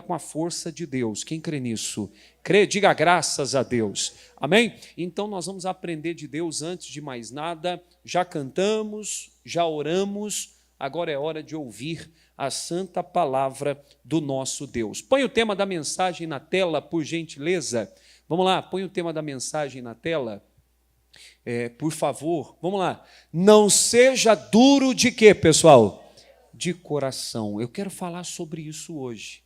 com a força de Deus. Quem crê nisso? Crê, diga graças a Deus. Amém? Então nós vamos aprender de Deus antes de mais nada. Já cantamos, já oramos, agora é hora de ouvir a santa palavra do nosso Deus. Põe o tema da mensagem na tela, por gentileza. Vamos lá, põe o tema da mensagem na tela. Por favor, vamos lá. Não seja duro de quê, pessoal? De coração. Eu quero falar sobre isso hoje.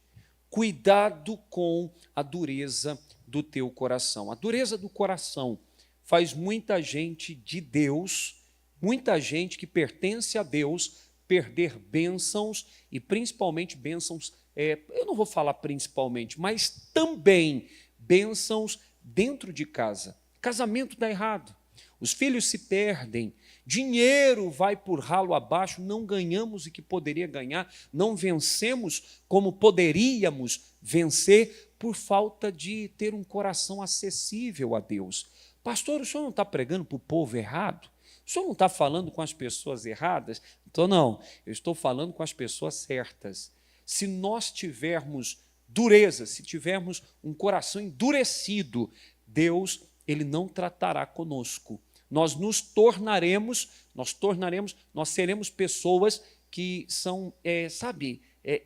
Cuidado com a dureza do teu coração. A dureza do coração faz muita gente de Deus, muita gente que pertence a Deus, perder bênçãos e principalmente bênçãos, eu não vou falar principalmente, mas também bênçãos dentro de casa. Casamento dá errado, os filhos se perdem, dinheiro vai por ralo abaixo, não ganhamos o que poderia ganhar, não vencemos como poderíamos vencer por falta de ter um coração acessível a Deus. Pastor, o senhor não está pregando para o povo errado? O senhor não está falando com as pessoas erradas? Então, não, eu estou falando com as pessoas certas. Se nós tivermos dureza, se tivermos um coração endurecido, Deus, Ele não tratará conosco. Nós seremos pessoas que são,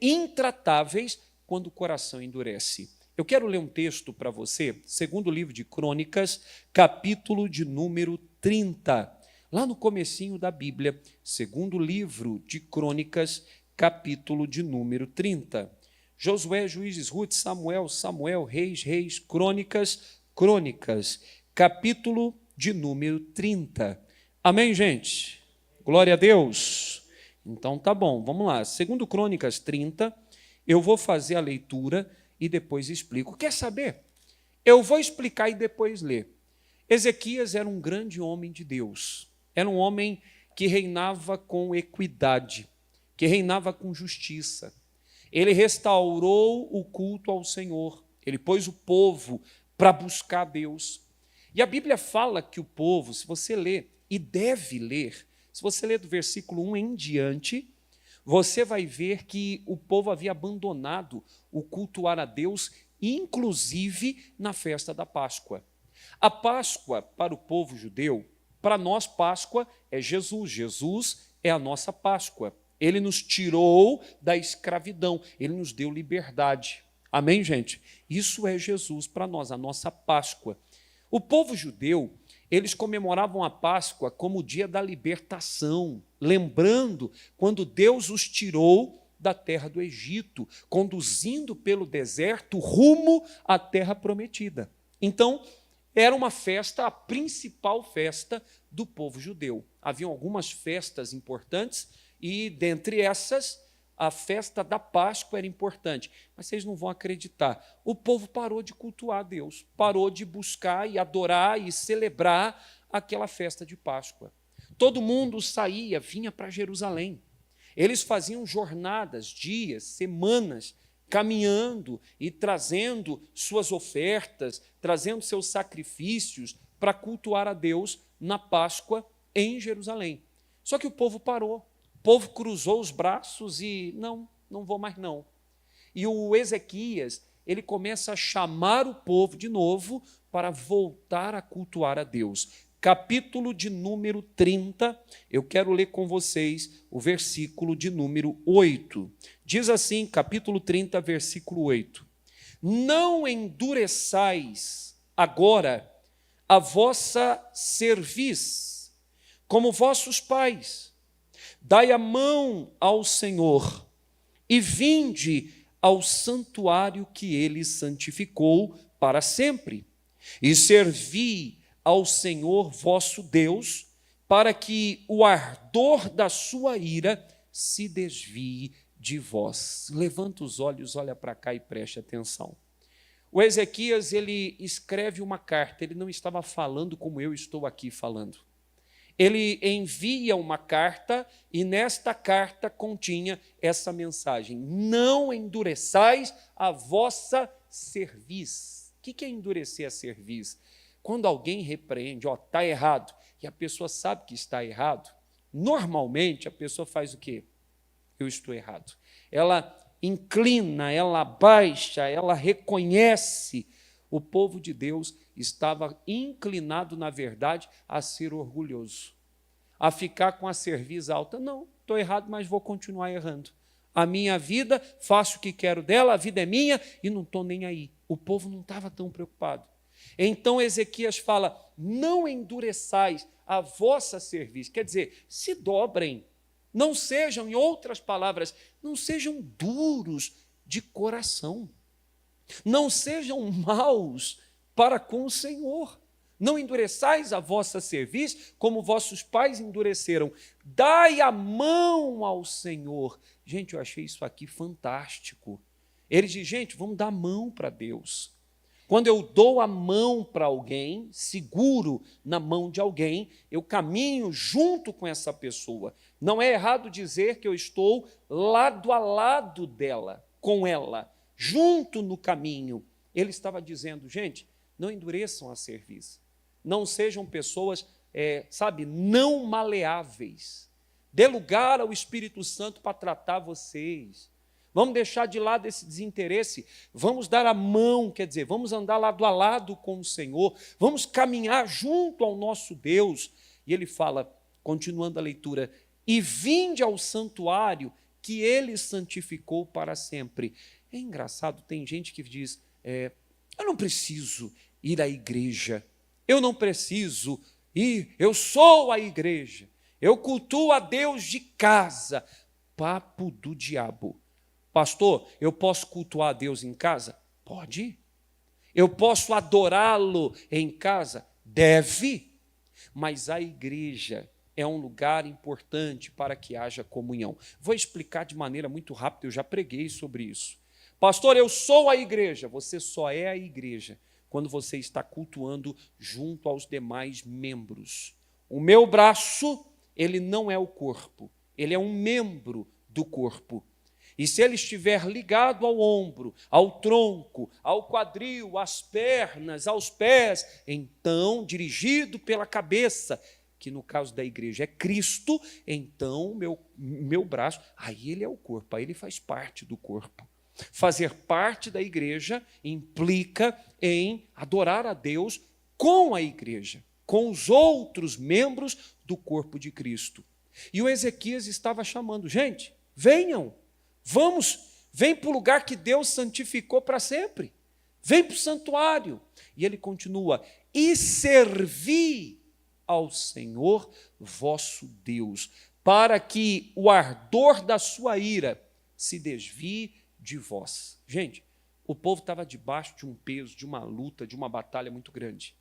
intratáveis quando o coração endurece. Eu quero ler um texto para você, segundo o livro de Crônicas, capítulo de número 30. Lá no comecinho da Bíblia, segundo livro de Crônicas, capítulo de número 30. Josué, Juízes, Ruth, Samuel, Reis, Crônicas, capítulo de número 30. Amém, gente? Glória a Deus. Então tá bom, vamos lá. Segundo Crônicas 30, eu vou fazer a leitura e depois explico. Quer saber? Eu vou explicar e depois ler. Ezequias era um grande homem de Deus. Era um homem que reinava com equidade, que reinava com justiça. Ele restaurou o culto ao Senhor. Ele pôs o povo para buscar Deus. E a Bíblia fala que o povo, se você ler, e deve ler, se você ler do versículo 1 em diante, você vai ver que o povo havia abandonado o cultuar a Deus, inclusive na festa da Páscoa. A Páscoa, para o povo judeu, para nós, Páscoa é Jesus. Jesus é a nossa Páscoa. Ele nos tirou da escravidão, Ele nos deu liberdade. Amém, gente? Isso é Jesus para nós, a nossa Páscoa. O povo judeu, eles comemoravam a Páscoa como o dia da libertação, lembrando quando Deus os tirou da terra do Egito, conduzindo pelo deserto rumo à terra prometida. Então, era uma festa, a principal festa do povo judeu. Haviam algumas festas importantes e, dentre essas, a festa da Páscoa era importante. Mas vocês não vão acreditar. O povo parou de cultuar a Deus, parou de buscar e adorar e celebrar aquela festa de Páscoa. Todo mundo saía, vinha para Jerusalém. Eles faziam jornadas, dias, semanas, caminhando e trazendo suas ofertas, trazendo seus sacrifícios para cultuar a Deus na Páscoa em Jerusalém. Só que o povo parou, o povo cruzou os braços e não vou mais não. E o Ezequias, ele começa a chamar o povo de novo para voltar a cultuar a Deus. Capítulo de número 30, eu quero ler com vocês o versículo de número 8. Diz assim, capítulo 30, versículo 8. Não endureçais agora a vossa cerviz, como vossos pais. Dai a mão ao Senhor e vinde ao santuário que Ele santificou para sempre, e servi ao Senhor vosso Deus, para que o ardor da sua ira se desvie de vós. Levanta os olhos, olha para cá e preste atenção. O Ezequias, ele escreve uma carta, ele não estava falando como eu estou aqui falando. Ele envia uma carta e nesta carta continha essa mensagem: não endureçais a vossa cerviz. O que é endurecer a cerviz? Quando alguém repreende, está errado, e a pessoa sabe que está errado, normalmente a pessoa faz o quê? Eu estou errado. Ela inclina, ela baixa, ela reconhece. O povo de Deus estava inclinado, na verdade, a ser orgulhoso, a ficar com a cerviz alta. Não, estou errado, mas vou continuar errando. A minha vida, faço o que quero dela, a vida é minha e não estou nem aí. O povo não estava tão preocupado. Então Ezequias fala, não endureçais a vossa cerviz. Quer dizer, se dobrem. Não sejam, em outras palavras, não sejam duros de coração. Não sejam maus para com o Senhor. Não endureçais a vossa cerviz, como vossos pais endureceram. Dai a mão ao Senhor. Gente, eu achei isso aqui fantástico. Ele diz, gente, vamos dar a mão para Deus. Quando eu dou a mão para alguém, seguro na mão de alguém, eu caminho junto com essa pessoa. Não é errado dizer que eu estou lado a lado dela, com ela, junto no caminho. Ele estava dizendo, gente, não endureçam a cerviz. Não sejam pessoas, não maleáveis. Dê lugar ao Espírito Santo para tratar vocês. Vamos deixar de lado esse desinteresse, vamos dar a mão, quer dizer, vamos andar lado a lado com o Senhor, vamos caminhar junto ao nosso Deus. E ele fala, continuando a leitura, e vinde ao santuário que ele santificou para sempre. É engraçado, tem gente que diz, eu não preciso ir à igreja, eu não preciso ir, eu sou a igreja, eu cultuo a Deus de casa. Papo do diabo. Pastor, eu posso cultuar a Deus em casa? Pode. Eu posso adorá-lo em casa? Deve. Mas a igreja é um lugar importante para que haja comunhão. Vou explicar de maneira muito rápida, eu já preguei sobre isso. Pastor, eu sou a igreja. Você só é a igreja quando você está cultuando junto aos demais membros. O meu braço, ele não é o corpo, ele é um membro do corpo. E se ele estiver ligado ao ombro, ao tronco, ao quadril, às pernas, aos pés, então, dirigido pela cabeça, que no caso da igreja é Cristo, então meu braço, aí ele é o corpo, aí ele faz parte do corpo. Fazer parte da igreja implica em adorar a Deus com a igreja, com os outros membros do corpo de Cristo. E o Ezequias estava chamando, gente, venham. Vamos, vem para o lugar que Deus santificou para sempre. Vem para o santuário. E ele continua, e servi ao Senhor vosso Deus, para que o ardor da sua ira se desvie de vós. Gente, o povo estava debaixo de um peso, de uma luta, de uma batalha muito grande.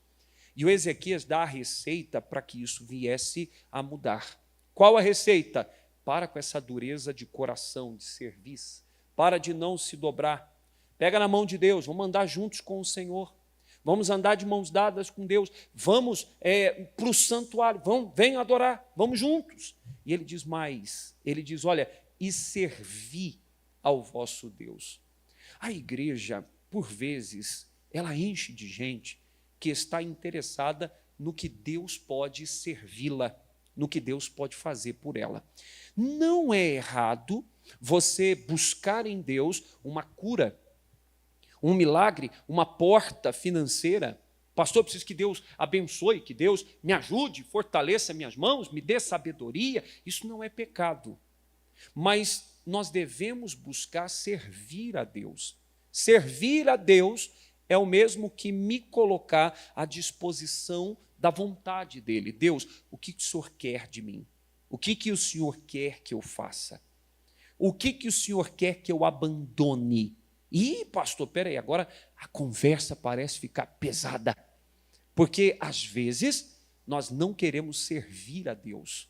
E o Ezequias dá a receita para que isso viesse a mudar. Qual a receita? Para com essa dureza de coração, de cerviz. Para de não se dobrar. Pega na mão de Deus, vamos andar juntos com o Senhor. Vamos andar de mãos dadas com Deus. Vamos para o santuário, vem adorar, vamos juntos. E ele diz mais, ele diz, olha, e servi ao vosso Deus. A igreja, por vezes, ela enche de gente que está interessada no que Deus pode servi-la, no que Deus pode fazer por ela. Não é errado você buscar em Deus uma cura, um milagre, uma porta financeira. Pastor, eu preciso que Deus abençoe, que Deus me ajude, fortaleça minhas mãos, me dê sabedoria. Isso não é pecado. Mas nós devemos buscar servir a Deus. Servir a Deus é o mesmo que me colocar à disposição da vontade dele. Deus, o que o Senhor quer de mim? O que o Senhor quer que eu faça? O que o Senhor quer que eu abandone? Ih, pastor, peraí, agora a conversa parece ficar pesada. Porque, às vezes, nós não queremos servir a Deus.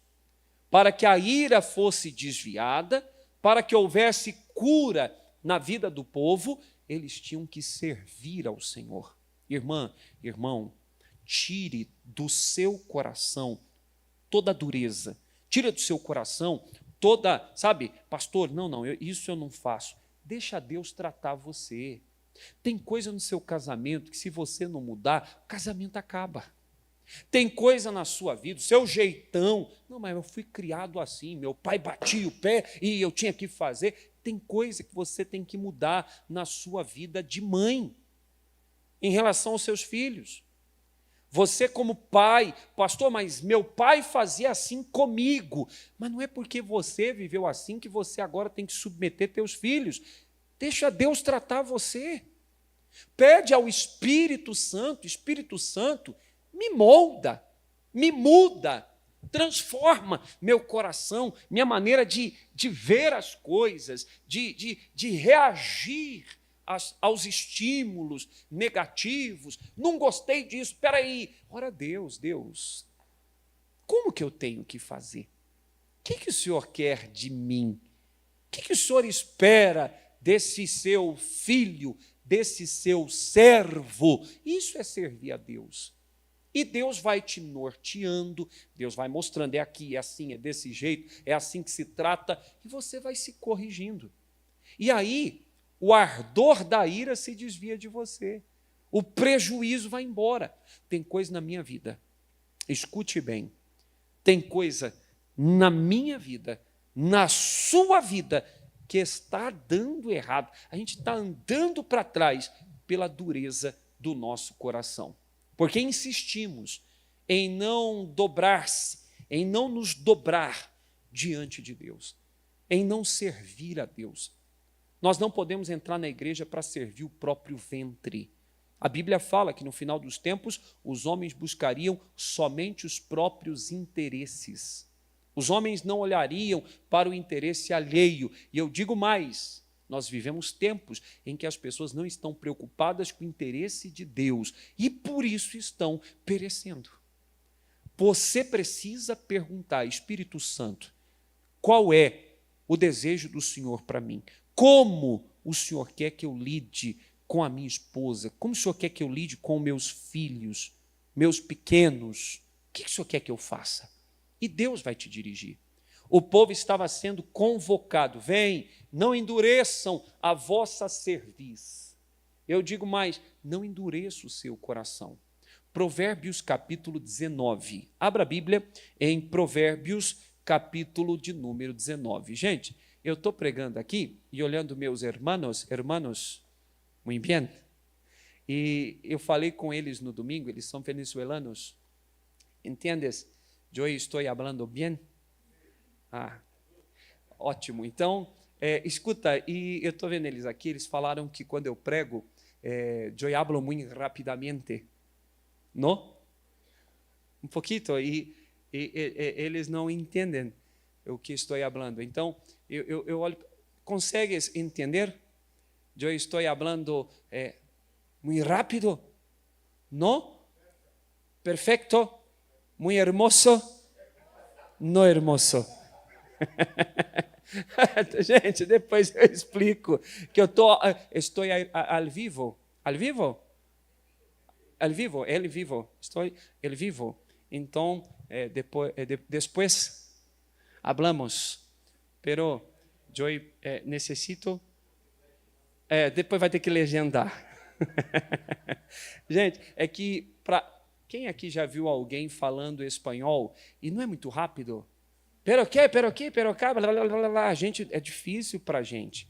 Para que a ira fosse desviada, para que houvesse cura na vida do povo, eles tinham que servir ao Senhor. Irmã, irmão, tire do seu coração toda a dureza. Tira do seu coração toda, sabe, pastor, não, isso eu não faço. Deixa Deus tratar você. Tem coisa no seu casamento que se você não mudar, o casamento acaba. Tem coisa na sua vida, o seu jeitão. Não, mas eu fui criado assim, meu pai batia o pé e eu tinha que fazer. Tem coisa que você tem que mudar na sua vida de mãe, em relação aos seus filhos. Você como pai, pastor, mas meu pai fazia assim comigo. Mas não é porque você viveu assim que você agora tem que submeter teus filhos. Deixa Deus tratar você. Pede ao Espírito Santo, me molda, me muda, transforma meu coração, minha maneira de ver as coisas, de reagir aos estímulos negativos. Não gostei disso, espera aí. Ora, Deus, como que eu tenho que fazer? O que o Senhor quer de mim? O que o Senhor espera desse seu filho, desse seu servo? Isso é servir a Deus. E Deus vai te norteando, Deus vai mostrando, é aqui, é assim, é desse jeito, é assim que se trata, e você vai se corrigindo. E aí, o ardor da ira se desvia de você, o prejuízo vai embora. Tem coisa na minha vida, escute bem, tem coisa na minha vida, na sua vida, que está dando errado. A gente está andando para trás pela dureza do nosso coração. Porque insistimos em não dobrar-se, em não nos dobrar diante de Deus, em não servir a Deus. Nós não podemos entrar na igreja para servir o próprio ventre. A Bíblia fala que no final dos tempos os homens buscariam somente os próprios interesses. Os homens não olhariam para o interesse alheio. E eu digo mais, nós vivemos tempos em que as pessoas não estão preocupadas com o interesse de Deus e por isso estão perecendo. Você precisa perguntar, Espírito Santo, qual é o desejo do Senhor para mim? Como o Senhor quer que eu lide com a minha esposa? Como o Senhor quer que eu lide com meus filhos, meus pequenos? O que o Senhor quer que eu faça? E Deus vai te dirigir. O povo estava sendo convocado. Vem, não endureçam a vossa cerviz. Eu digo mais, não endureça o seu coração. Provérbios capítulo 19. Abra a Bíblia em Provérbios capítulo de número 19. Gente, eu estou pregando aqui e olhando meus hermanos, muito bem. E eu falei com eles no domingo, eles são venezuelanos. Entendes? Eu estou falando bem? Ah, ótimo. Então, escuta, e eu estou vendo eles aqui, eles falaram que quando eu prego, eu hablo muito rapidamente, não? Um pouquinho, e eles não entendem o que estou falando. Então, eu olho, consegues entender? Eu estou falando muito rápido, não? Perfeito? Muito hermoso? Não hermoso. Gente, depois eu explico que estou ao vivo. Ao vivo? Ao vivo, ele vivo. Estou ao vivo. Então, depois hablamos. Pero eu necessito. Depois vai ter que legendar. Gente, é que quem aqui já viu alguém falando espanhol e não é muito rápido? Pero quê, cá, blá, blá, blá, blá. Gente, é difícil para a gente.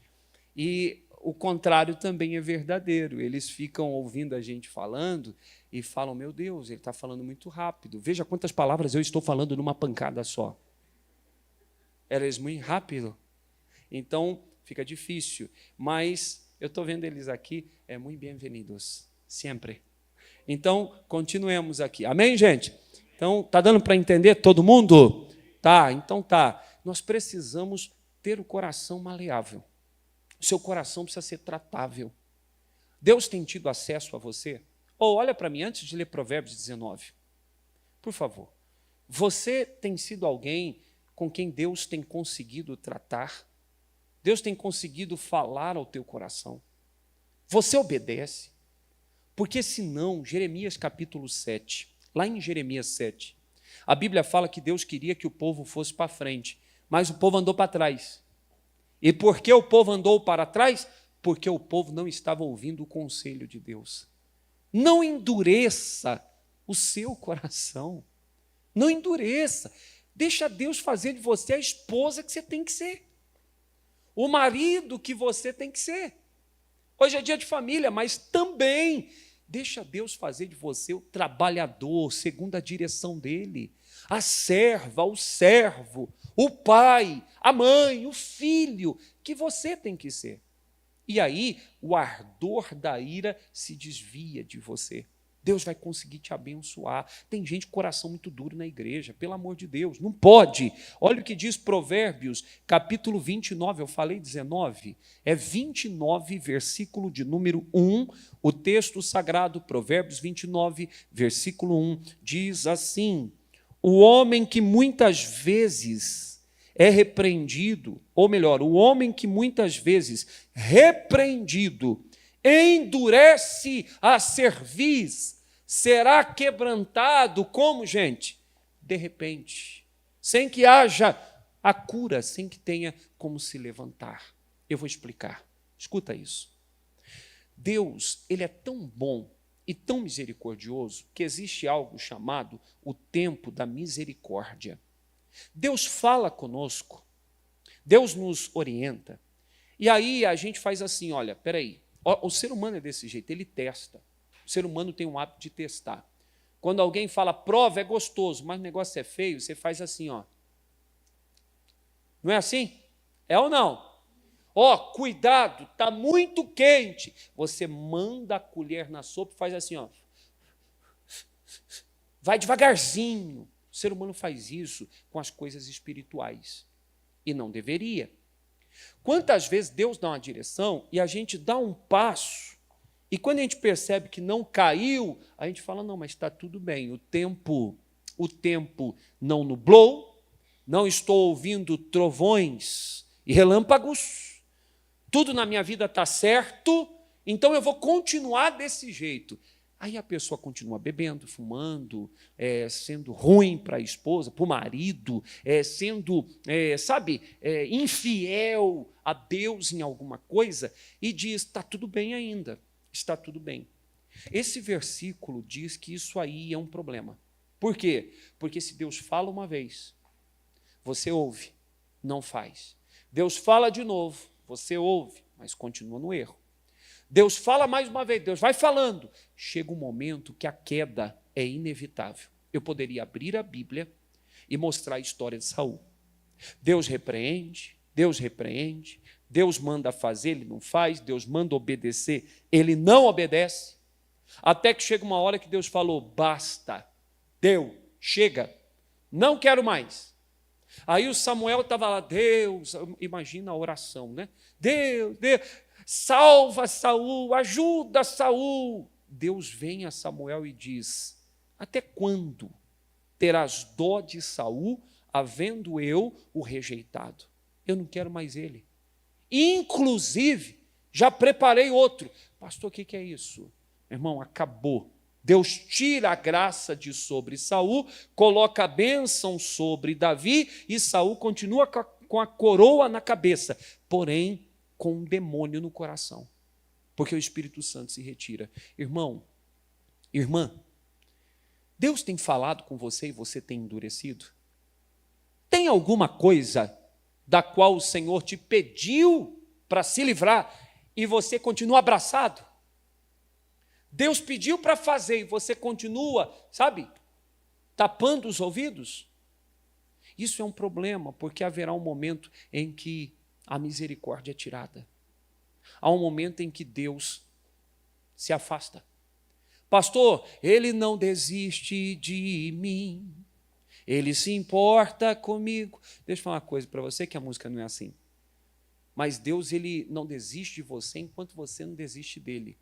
E o contrário também é verdadeiro. Eles ficam ouvindo a gente falando e falam, meu Deus, ele está falando muito rápido. Veja quantas palavras eu estou falando numa pancada só. Eles muito rápido. Então, fica difícil. Mas eu estou vendo eles aqui, muito bem-vindos, sempre. Então, continuemos aqui. Amém, gente? Então, está dando para entender todo mundo? Tá, então tá. Nós precisamos ter o coração maleável. O seu coração precisa ser tratável. Deus tem tido acesso a você? Olha para mim, antes de ler Provérbios 19. Por favor. Você tem sido alguém com quem Deus tem conseguido tratar? Deus tem conseguido falar ao teu coração? Você obedece? Porque senão, Jeremias capítulo 7, lá em Jeremias 7, a Bíblia fala que Deus queria que o povo fosse para frente, mas o povo andou para trás. E por que o povo andou para trás? Porque o povo não estava ouvindo o conselho de Deus. Não endureça o seu coração. Não endureça. Deixa Deus fazer de você a esposa que você tem que ser. o marido que você tem que ser. Hoje é dia de família, mas também deixa Deus fazer de você o trabalhador, segundo a direção dele, a serva, o servo, o pai, a mãe, o filho, que você tem que ser. E aí, o ardor da ira se desvia de você. Deus vai conseguir te abençoar. Tem gente com coração muito duro na igreja, pelo amor de Deus, não pode. Olha o que diz Provérbios, capítulo 29, eu falei 19, é 29, versículo de número 1, o texto sagrado, Provérbios 29, versículo 1, diz assim: o homem que muitas vezes é repreendido, ou melhor, o homem que muitas vezes repreendido endurece a cerviz, será quebrantado como, gente? De repente, sem que haja a cura, sem que tenha como se levantar. Eu vou explicar. Escuta isso. Deus, ele é tão bom e tão misericordioso que existe algo chamado o tempo da misericórdia. Deus fala conosco, Deus nos orienta, e aí a gente faz assim, olha, peraí, o ser humano é desse jeito, ele testa. O ser humano tem um hábito de testar. Quando alguém fala, prova, é gostoso, mas o negócio é feio, você faz assim, ó. Não é assim? É ou não? Ó, cuidado, está muito quente. Você manda a colher na sopa e faz assim, ó. Vai devagarzinho. O ser humano faz isso com as coisas espirituais. E não deveria. Quantas vezes Deus dá uma direção e a gente dá um passo, e quando a gente percebe que não caiu, a gente fala, não, mas está tudo bem, o tempo não nublou, não estou ouvindo trovões e relâmpagos, tudo na minha vida está certo, então eu vou continuar desse jeito. Aí a pessoa continua bebendo, fumando, sendo ruim para a esposa, para o marido, sendo, infiel a Deus em alguma coisa, e diz, está tudo bem ainda, está tudo bem. Esse versículo diz que isso aí é um problema. Por quê? Porque se Deus fala uma vez, você ouve, não faz. Deus fala de novo, você ouve, mas continua no erro. Deus fala mais uma vez, Deus vai falando. Chega um momento que a queda é inevitável. Eu poderia abrir a Bíblia e mostrar a história de Saul. Deus repreende, Deus manda fazer, ele não faz, Deus manda obedecer, ele não obedece. Até que chega uma hora que Deus falou, basta, deu, chega, não quero mais. Aí o Samuel estava lá, Deus, imagina a oração, né? Deus, salva Saul, ajuda Saul. Deus vem a Samuel e diz, até quando terás dó de Saul, havendo eu o rejeitado? Eu não quero mais ele. Inclusive, já preparei outro. Pastor, o que é isso? Meu irmão, acabou. Deus tira a graça de sobre Saul, coloca a bênção sobre Davi, e Saul continua com a coroa na cabeça, porém, com um demônio no coração, porque o Espírito Santo se retira. Irmão, irmã, Deus tem falado com você e você tem endurecido? Tem alguma coisa da qual o Senhor te pediu para se livrar e você continua abraçado? Deus pediu para fazer e você continua, tapando os ouvidos? Isso é um problema, porque haverá um momento em que a misericórdia é tirada. Há um momento em que Deus se afasta. Pastor, ele não desiste de mim, ele se importa comigo. Deixa eu falar uma coisa para você, que a música não é assim. Mas Deus, ele não desiste de você enquanto você não desiste dele.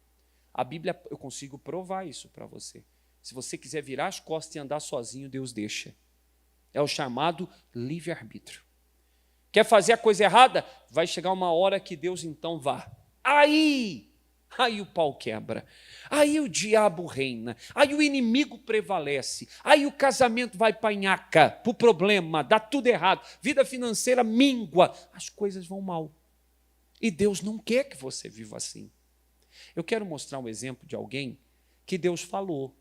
A Bíblia, eu consigo provar isso para você. Se você quiser virar as costas e andar sozinho, Deus deixa. É o chamado livre-arbítrio. Quer fazer a coisa errada? Vai chegar uma hora que Deus então vá. Aí o pau quebra. Aí o diabo reina. Aí o inimigo prevalece. Aí o casamento vai para a nhaca, para o problema, dá tudo errado. Vida financeira mingua. As coisas vão mal. E Deus não quer que você viva assim. Eu quero mostrar um exemplo de alguém que Deus falou,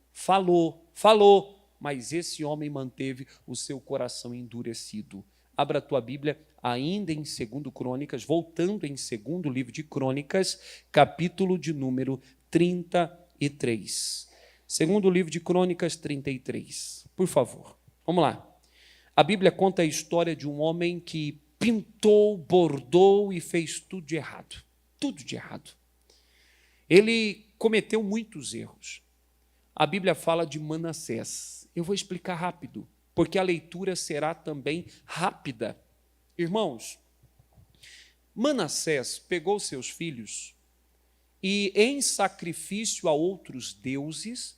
mas esse homem manteve o seu coração endurecido. Abra a tua Bíblia ainda em 2 Crônicas, voltando em 2º livro de Crônicas, capítulo de número 33. 2º livro de Crônicas, 33. Por favor, vamos lá. A Bíblia conta a história de um homem que pintou, bordou e fez tudo de errado. Tudo de errado. Ele cometeu muitos erros. A Bíblia fala de Manassés. Eu vou explicar rápido, porque a leitura será também rápida. Irmãos, Manassés pegou seus filhos e, em sacrifício a outros deuses,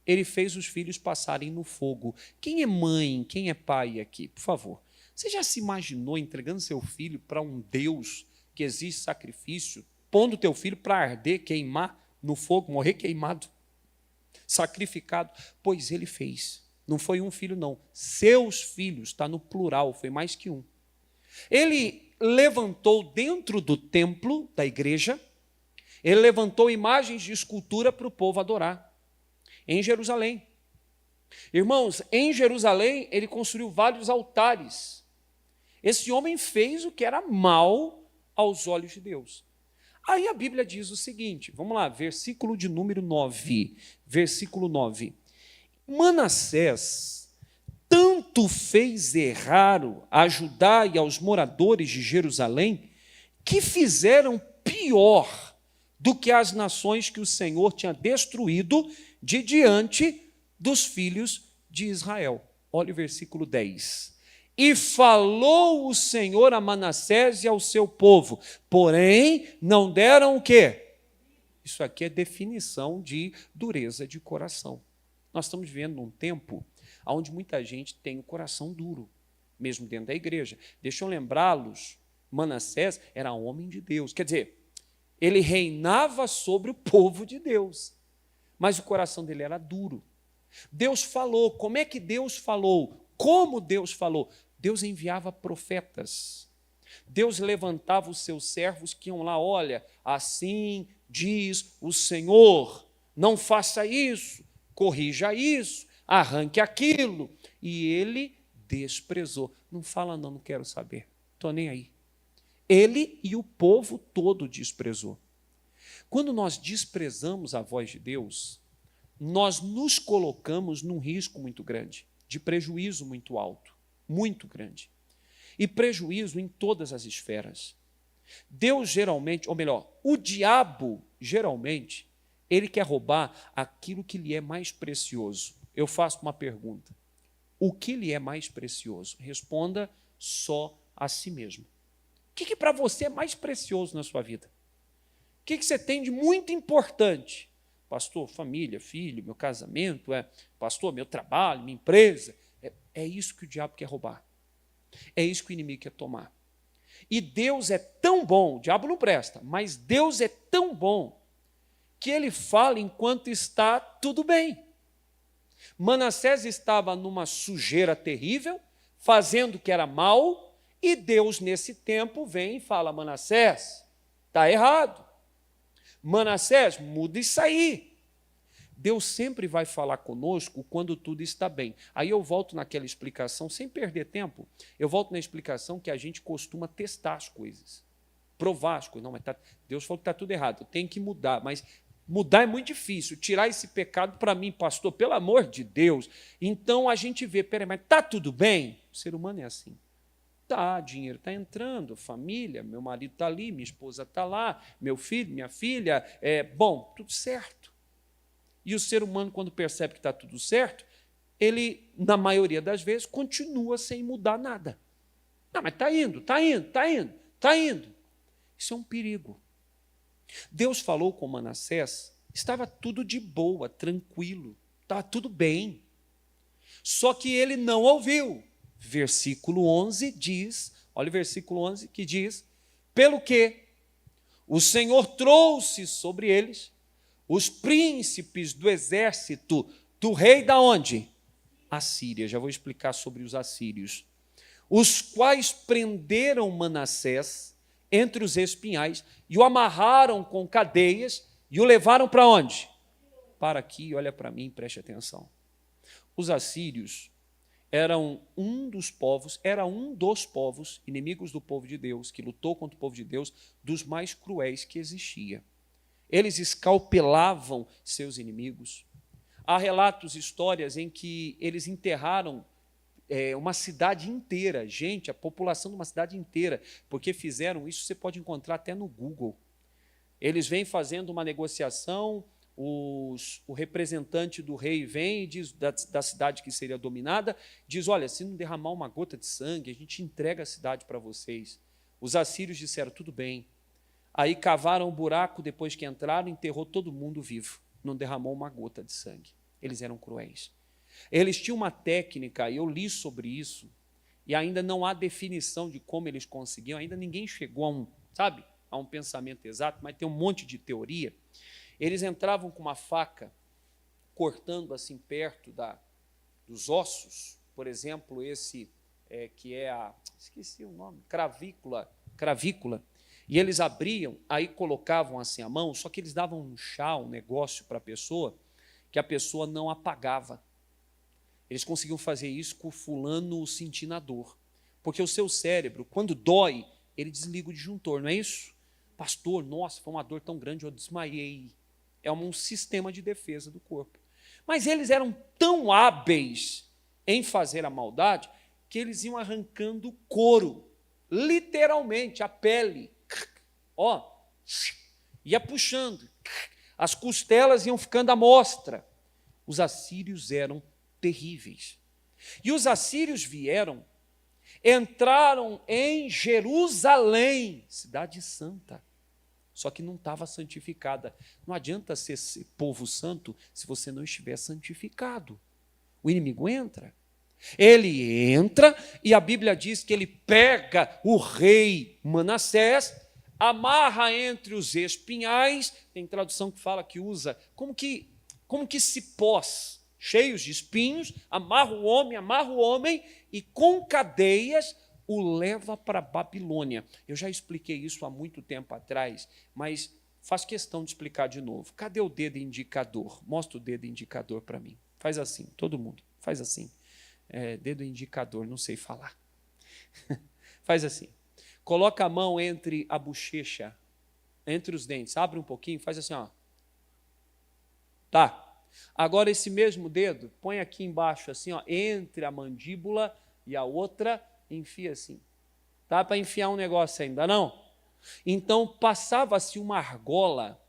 ele fez os filhos passarem no fogo. Quem é mãe, quem é pai aqui? Por favor. Você já se imaginou entregando seu filho para um Deus que exige sacrifício, pondo teu filho para arder, queimar no fogo, morrer queimado, sacrificado? Pois ele fez. Não foi um filho, não. Seus filhos, está no plural, foi mais que um. Ele levantou dentro do templo da igreja, ele levantou imagens de escultura para o povo adorar, em Jerusalém. Irmãos, em Jerusalém, ele construiu vários altares. Esse homem fez o que era mal aos olhos de Deus. Aí a Bíblia diz o seguinte, vamos lá, versículo de número 9. Versículo 9. Manassés tanto fez errar a Judá e aos moradores de Jerusalém, que fizeram pior do que as nações que o Senhor tinha destruído de diante dos filhos de Israel. Olha o versículo 10. E falou o Senhor a Manassés e ao seu povo, porém não deram o quê? Isso aqui é definição de dureza de coração. Nós estamos vivendo num tempo onde muita gente tem o coração duro, mesmo dentro da igreja. Deixa eu lembrá-los, Manassés era homem de Deus, quer dizer, ele reinava sobre o povo de Deus, mas o coração dele era duro. Deus falou, como é que Deus falou? Como Deus falou? Deus enviava profetas. Deus levantava os seus servos que iam lá, olha, assim diz o Senhor, não faça isso, corrija isso, arranque aquilo. E ele desprezou. Não fala não quero saber, estou nem aí. Ele e o povo todo desprezou. Quando nós desprezamos a voz de Deus, nós nos colocamos num risco muito grande, de prejuízo muito alto, muito grande. E prejuízo em todas as esferas. Deus geralmente, ou melhor, o diabo geralmente, ele quer roubar aquilo que lhe é mais precioso. Eu faço uma pergunta. O que lhe é mais precioso? Responda só a si mesmo. O que para você é mais precioso na sua vida? O que você tem de muito importante? Pastor, família, filho, meu casamento, pastor, meu trabalho, minha empresa. É isso que o diabo quer roubar. É isso que o inimigo quer tomar. E Deus é tão bom, o diabo não presta, mas Deus é tão bom que ele fala enquanto está tudo bem. Manassés estava numa sujeira terrível, fazendo o que era mal, e Deus, nesse tempo, vem e fala, Manassés, está errado. Manassés, muda isso aí. Deus sempre vai falar conosco quando tudo está bem. Aí eu volto naquela explicação, sem perder tempo, eu volto na explicação que a gente costuma testar as coisas, provar as coisas. Não, mas Deus falou que está tudo errado, eu tenho que mudar, mas mudar é muito difícil, tirar esse pecado para mim, pastor, pelo amor de Deus. Então a gente vê, peraí, mas está tudo bem? O ser humano é assim. Tá, dinheiro está entrando, família, meu marido está ali, minha esposa está lá, meu filho, minha filha, bom, tudo certo. E o ser humano, quando percebe que está tudo certo, ele, na maioria das vezes, continua sem mudar nada. Não, mas está indo, está indo, está indo, está indo. Isso é um perigo. Deus falou com Manassés, estava tudo de boa, tranquilo, estava tudo bem. Só que ele não ouviu. Versículo 11 diz, olha o versículo 11 que diz, pelo que o Senhor trouxe sobre eles os príncipes do exército do rei da onde? Assíria. Já vou explicar sobre os assírios. Os quais prenderam Manassés entre os espinhais e o amarraram com cadeias e o levaram para onde? Para aqui, olha para mim, preste atenção. Os assírios, era um dos povos inimigos do povo de Deus, que lutou contra o povo de Deus, dos mais cruéis que existia. Eles escalpelavam seus inimigos. Há relatos, histórias em que eles enterraram uma cidade inteira, gente, a população de uma cidade inteira, porque fizeram isso, você pode encontrar até no Google. Eles vêm fazendo uma negociação, o representante do rei vem e diz, da cidade que seria dominada, diz, olha, se não derramar uma gota de sangue, a gente entrega a cidade para vocês. Os assírios disseram, tudo bem. Aí cavaram um buraco, depois que entraram, enterrou todo mundo vivo. Não derramou uma gota de sangue. Eles eram cruéis. Eles tinham uma técnica, eu li sobre isso, e ainda não há definição de como eles conseguiam, ainda ninguém chegou a um pensamento exato, mas tem um monte de teoria. Eles entravam com uma faca, cortando assim perto dos ossos, por exemplo, esse que é esqueci o nome, cravícula, e eles abriam, aí colocavam assim a mão, só que eles davam um chá, um negócio para a pessoa, que a pessoa não apagava. Eles conseguiam fazer isso com o fulano sentindo a dor. Porque o seu cérebro, quando dói, ele desliga o disjuntor, não é isso? Pastor, nossa, foi uma dor tão grande, eu desmaiei. É um sistema de defesa do corpo. Mas eles eram tão hábeis em fazer a maldade que eles iam arrancando o couro, literalmente, a pele. Ia puxando. As costelas iam ficando à mostra. Os assírios eram terríveis. E os assírios vieram, entraram em Jerusalém, cidade santa, só que não estava santificada. Não adianta ser povo santo se você não estiver santificado. O inimigo entra. Ele entra e a Bíblia diz que ele pega o rei Manassés, amarra entre os espinhais, tem tradução que fala que usa, como que cipós, cheios de espinhos, amarra o homem e com cadeias o leva para a Babilônia. Eu já expliquei isso há muito tempo atrás, mas faço questão de explicar de novo. Cadê o dedo indicador? Mostra o dedo indicador para mim. Faz assim, todo mundo, faz assim. Dedo indicador, não sei falar. Faz assim. Coloca a mão entre a bochecha, entre os dentes, abre um pouquinho, faz assim, ó. Tá. Agora esse mesmo dedo, põe aqui embaixo, assim, ó, entre a mandíbula e a outra, enfia assim. Dá para enfiar um negócio ainda, não? Então, passava-se uma argola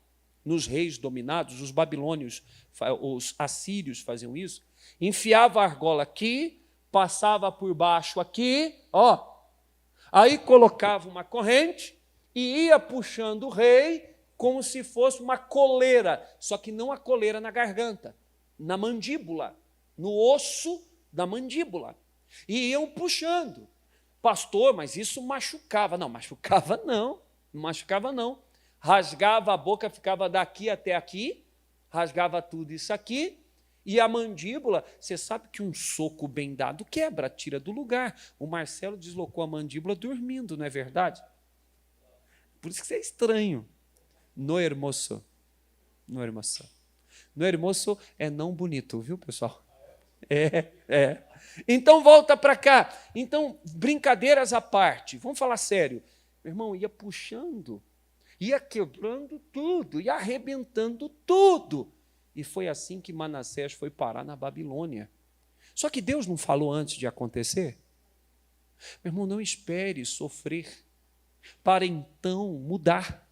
nos reis dominados, os babilônios, os assírios faziam isso, enfiava a argola aqui, passava por baixo aqui, ó, aí colocava uma corrente e ia puxando o rei como se fosse uma coleira, só que não a coleira na garganta, na mandíbula, no osso da mandíbula. E iam puxando. Pastor, mas isso machucava. Não, machucava não. Rasgava a boca, ficava daqui até aqui, rasgava tudo isso aqui, e a mandíbula, você sabe que um soco bem dado quebra, tira do lugar. O Marcelo deslocou a mandíbula dormindo, não é verdade? Por isso que isso é estranho. No hermoso. No hermoso é não bonito, viu, pessoal? Então, volta para cá. Então, brincadeiras à parte. Vamos falar sério. Meu irmão, ia puxando, ia quebrando tudo, ia arrebentando tudo. E foi assim que Manassés foi parar na Babilônia. Só que Deus não falou antes de acontecer? Meu irmão, não espere sofrer para então mudar.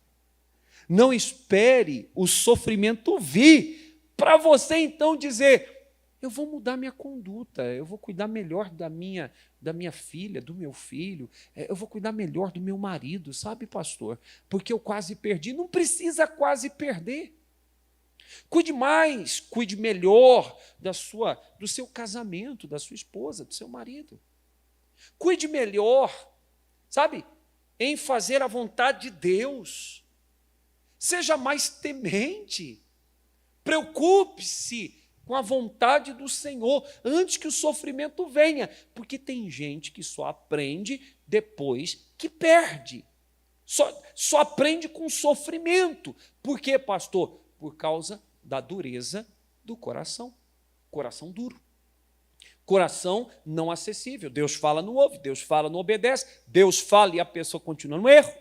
Não espere o sofrimento vir para você então dizer, eu vou mudar minha conduta, eu vou cuidar melhor da minha filha, do meu filho, eu vou cuidar melhor do meu marido, sabe, pastor? Porque eu quase perdi. Não precisa quase perder. Cuide mais, cuide melhor do seu casamento, da sua esposa, do seu marido. Cuide melhor, sabe, em fazer a vontade de Deus. Seja mais temente. Preocupe-se com a vontade do Senhor antes que o sofrimento venha, porque tem gente que só aprende depois que perde. Só aprende com sofrimento. Por quê, pastor? Por causa da dureza do coração. Coração duro. Coração não acessível. Deus fala, não ouve. Deus fala, não obedece. Deus fala e a pessoa continua no erro.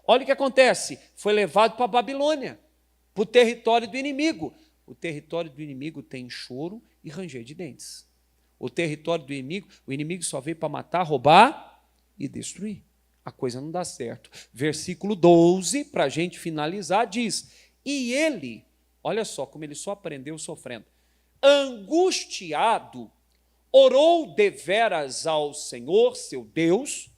Olha o que acontece. Foi levado para a Babilônia, para o território do inimigo. O território do inimigo tem choro e ranger de dentes. O território do inimigo, o inimigo só veio para matar, roubar e destruir. A coisa não dá certo. Versículo 12, para a gente finalizar, diz: e ele, olha só como ele só aprendeu sofrendo, angustiado, orou deveras ao Senhor, seu Deus,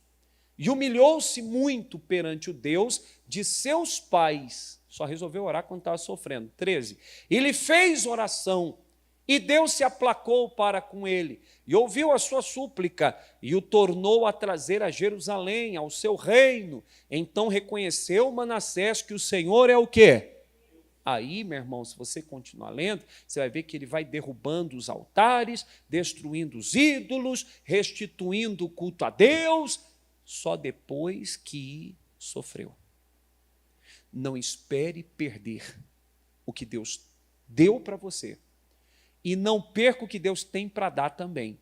e humilhou-se muito perante o Deus de seus pais. Só resolveu orar quando estava sofrendo. 13. Ele fez oração, e Deus se aplacou para com ele, e ouviu a sua súplica, e o tornou a trazer a Jerusalém, ao seu reino. Então reconheceu Manassés que o Senhor é o quê? Aí, meu irmão, se você continuar lendo, você vai ver que ele vai derrubando os altares, destruindo os ídolos, restituindo o culto a Deus, só depois que sofreu. Não espere perder o que Deus deu para você. E não perca o que Deus tem para dar também.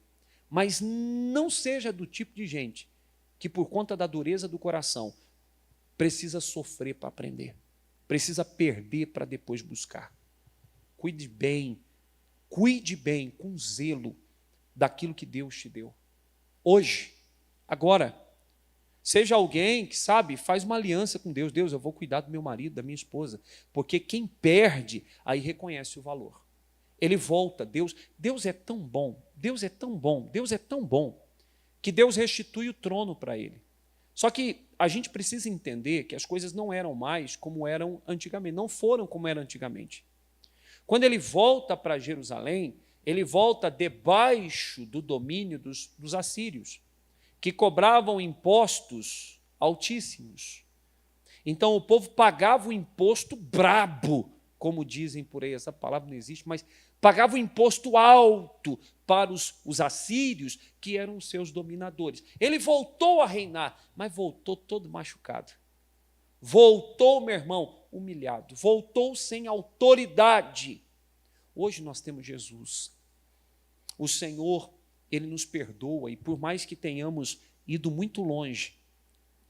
Mas não seja do tipo de gente que, por conta da dureza do coração, precisa sofrer para aprender. Precisa perder para depois buscar. Cuide bem, com zelo, daquilo que Deus te deu. Hoje, agora, seja alguém que, sabe, faz uma aliança com Deus. Deus, eu vou cuidar do meu marido, da minha esposa. Porque quem perde, aí reconhece o valor. Ele volta, Deus é tão bom, Deus é tão bom, Deus é tão bom, que Deus restitui o trono para ele. Só que a gente precisa entender que as coisas não eram mais como eram antigamente, não foram como eram antigamente. Quando ele volta para Jerusalém, ele volta debaixo do domínio dos assírios, que cobravam impostos altíssimos. Então o povo pagava o imposto brabo, como dizem por aí, essa palavra não existe, mas pagava um imposto alto para os assírios, que eram os seus dominadores. Ele voltou a reinar, mas voltou todo machucado. Voltou, meu irmão, humilhado. Voltou sem autoridade. Hoje nós temos Jesus. O Senhor, Ele nos perdoa, e por mais que tenhamos ido muito longe,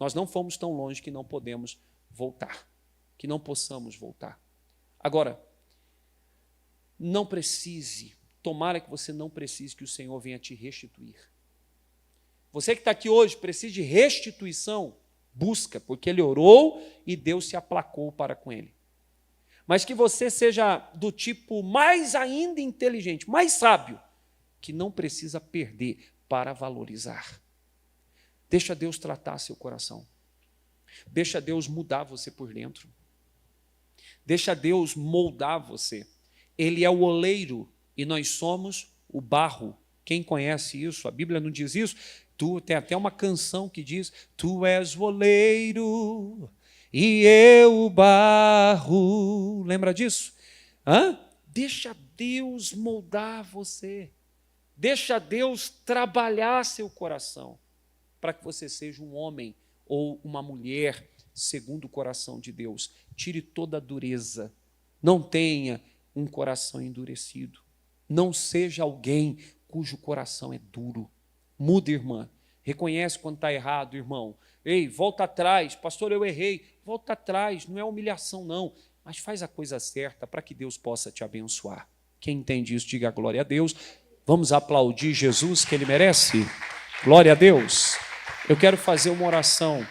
nós não fomos tão longe que não podemos voltar, que não possamos voltar. Agora, não precise, tomara que você não precise que o Senhor venha te restituir. Você que está aqui hoje, precisa de restituição, busca, porque ele orou e Deus se aplacou para com ele. Mas que você seja do tipo mais ainda inteligente, mais sábio, que não precisa perder para valorizar. Deixa Deus tratar seu coração. Deixa Deus mudar você por dentro. Deixa Deus moldar você. Ele é o oleiro e nós somos o barro. Quem conhece isso? A Bíblia não diz isso? Tem até uma canção que diz: tu és o oleiro e eu o barro. Lembra disso? Deixa Deus moldar você. Deixa Deus trabalhar seu coração para que você seja um homem ou uma mulher segundo o coração de Deus. Tire toda a dureza. Não tenha um coração endurecido. Não seja alguém cujo coração é duro. Muda, irmã. Reconhece quando está errado, irmão. Ei, volta atrás. Pastor, eu errei. Volta atrás. Não é humilhação, não. Mas faz a coisa certa para que Deus possa te abençoar. Quem entende isso, diga glória a Deus. Vamos aplaudir Jesus, que Ele merece. Glória a Deus. Eu quero fazer uma oração